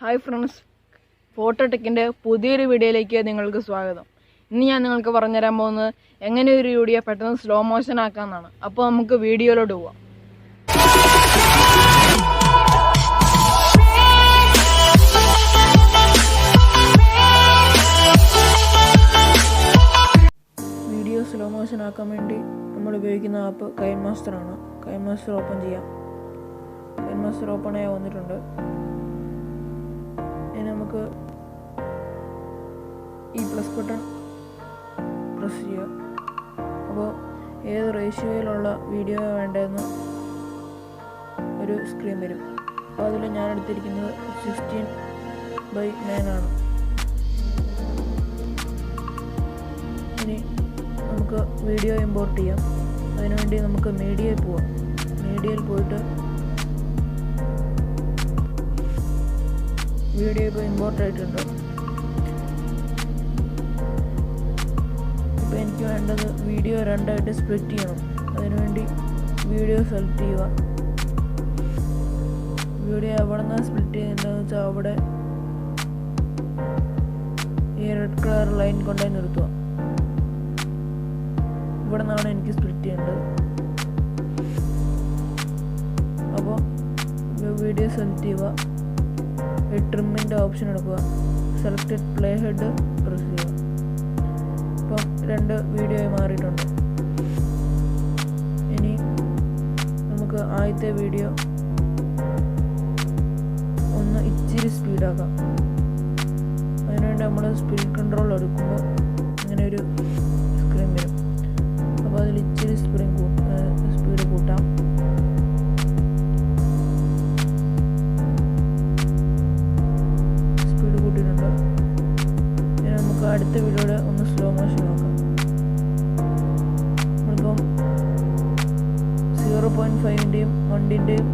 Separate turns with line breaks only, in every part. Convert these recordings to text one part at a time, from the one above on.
Hi friends, ഫോട്ടോടെക്കിൻ്റെ പുതിയൊരു വീഡിയോയിലേക്ക് നിങ്ങൾക്ക് സ്വാഗതം. ഇന്ന് ഞാൻ നിങ്ങൾക്ക് പറഞ്ഞുതരാൻ പോകുന്നത് എങ്ങനെ ഒരു വീഡിയോ പെട്ടെന്ന് സ്ലോ മോഷൻ ആക്കാമെന്നാണ്. അപ്പോൾ നമുക്ക് വീഡിയോയിലോട്ട് പോവാം. വീഡിയോ സ്ലോ മോഷൻ ആക്കാൻ വേണ്ടി നമ്മൾ ഉപയോഗിക്കുന്ന ആപ്പ് കൈൻ മാസ്റ്ററാണ്. കൈൻ മാസ്റ്റർ ഓപ്പൺ ചെയ്യാം. കൈൻ മാസ്റ്റർ ഓപ്പൺ ആയി വന്നിട്ടുണ്ട്. ഇനി നമുക്ക് ഈ പ്ലസ് ബട്ടൺ പ്രസ് ചെയ്യുക. അപ്പോൾ ഏത് റേഷ്യോയിലുള്ള വീഡിയോ വേണ്ടതെന്ന് ഒരു സ്ക്രീൻ വരും. അപ്പോൾ അതിൽ ഞാൻ എടുത്തിരിക്കുന്നത് 16:9 ആണ്. ഇനി നമുക്ക് വീഡിയോ ഇമ്പോർട്ട് ചെയ്യാം. അതിനുവേണ്ടി നമുക്ക് മീഡിയയിൽ പോവാം. മീഡിയയിൽ പോയിട്ട് വീഡിയോ ഇപ്പോൾ ഇമ്പോർട്ട് ആയിട്ടുണ്ട്. ഇപ്പോൾ എനിക്ക് വേണ്ടത് വീഡിയോ രണ്ടായിട്ട് സ്പ്ലിറ്റ് ചെയ്യണം. അതിനുവേണ്ടി വീഡിയോ സെലക്ട് ചെയ്യുക. വീഡിയോ എവിടെ നിന്നാണ് സ്പ്ലിറ്റ് ചെയ്യുന്നതെന്ന് വെച്ചാൽ അവിടെ ഈ റെഡ് കളർ ലൈൻ കൊണ്ടുപോയി നിർത്തുക. ഇവിടെ നിന്നാണ് എനിക്ക് സ്പ്ലിറ്റ് ചെയ്യേണ്ടത്. അപ്പോൾ വീഡിയോ സെലക്ട് ചെയ്യുക. ട്രിമ്മിൻ്റെ ഓപ്ഷൻ എടുക്കുക. സെലക്റ്റഡ് പ്ലേ ഹെഡ് പ്രസ് ചെയ്യുക. ഇപ്പം 2 വീഡിയോ മാറിയിട്ടുണ്ട്. ഇനി നമുക്ക് ആദ്യത്തെ വീഡിയോ ഒന്ന് ഇച്ചിരി സ്പീഡാക്കാം. അതിനുവേണ്ടി നമ്മൾ സ്പീഡ് കൺട്രോൾ എടുക്കുമ്പോൾ ഇങ്ങനെ ഒരു സ്ക്രീൻ വരും. അപ്പോൾ അതിൽ ഇച്ചിരി സ്പീഡ് കൂട്ടാം. അടുത്ത വീഡിയോയുടെ ഒന്ന് സ്ലോ മോഷൻ നോക്കാം. നമ്മളിപ്പം 0.5-ൻ്റെയും 1-ൻ്റെയും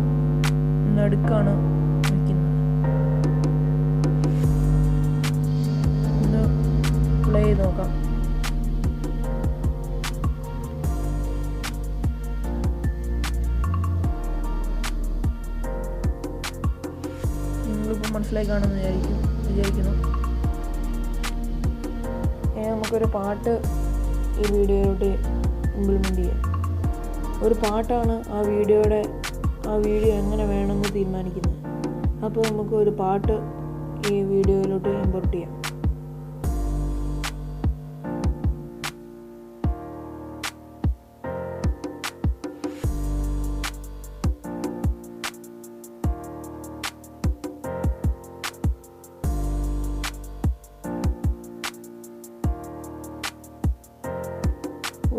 നടുക്കാണ് വയ്ക്കുന്നത്. ഒന്ന് പ്ലേ ചെയ്ത് നോക്കാം. നിങ്ങളിപ്പോൾ മനസ്സിലായി കാണുമെന്ന് വിചാരിക്കുന്നു. നമുക്കൊരു പാട്ട് ഈ വീഡിയോയിലോട്ട് ഇംപ്ലിമെൻ്റ് ചെയ്യാം. ഒരു പാട്ടാണ് ആ വീഡിയോ എങ്ങനെ വേണമെന്ന് തീരുമാനിക്കുന്നത്. അപ്പോൾ നമുക്ക് ഒരു പാട്ട് ഈ വീഡിയോയിലോട്ട് ഇമ്പോർട്ട് ചെയ്യാം.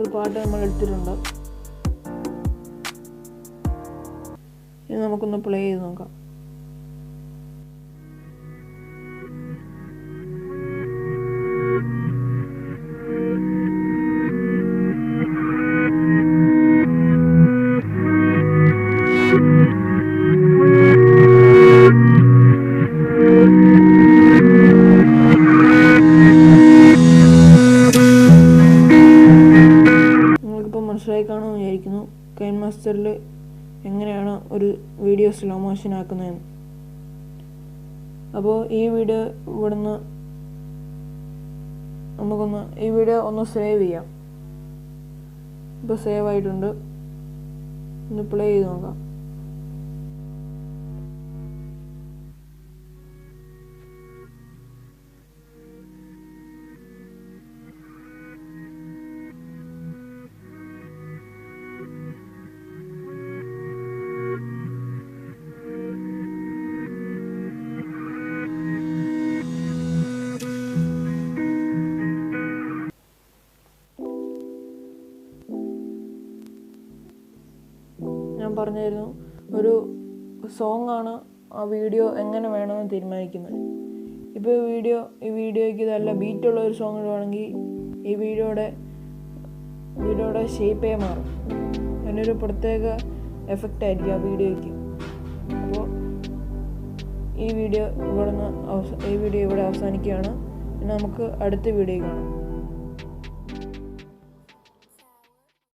ഒരു പാട്ട് നമ്മൾ എടുത്തിട്ടുണ്ട്. ഇനി നമുക്കൊന്ന് പ്ലേ ചെയ്ത് നോക്കാം. മനസ്സിലായി കാണുമെന്ന് വിചാരിക്കുന്നു കൈൻ മാസ്റ്ററിൽ എങ്ങനെയാണ് ഒരു വീഡിയോ സ്ലോ മോഷൻ ആക്കുന്നതെന്ന്. അപ്പോൾ ഈ വീഡിയോ ഇവിടുന്ന് ഈ വീഡിയോ ഒന്ന് സേവ് ചെയ്യാം. ഇപ്പോൾ സേവ് ആയിട്ടുണ്ട്. ഒന്ന് പ്ലേ ചെയ്ത് നോക്കാം. ഞാൻ പറഞ്ഞായിരുന്നു, ഒരു സോങ്ങാണ് ആ വീഡിയോ എങ്ങനെ വേണമെന്ന് തീരുമാനിക്കുന്നത്. ഇപ്പോൾ ഈ വീഡിയോയ്ക്ക് ഇതല്ല ബീറ്റുള്ള ഒരു സോങ് ഇടുവാണെങ്കിൽ ഈ വീഡിയോയുടെ ഷേപ്പേ മാറും. അതിനൊരു പ്രത്യേക എഫക്റ്റ് ആയിരിക്കും ആ വീഡിയോയ്ക്ക്. അപ്പോൾ ഈ വീഡിയോ ഇവിടെ അവസാനിക്കുകയാണ്. പിന്നെ നമുക്ക് അടുത്ത വീഡിയോ കാണാം.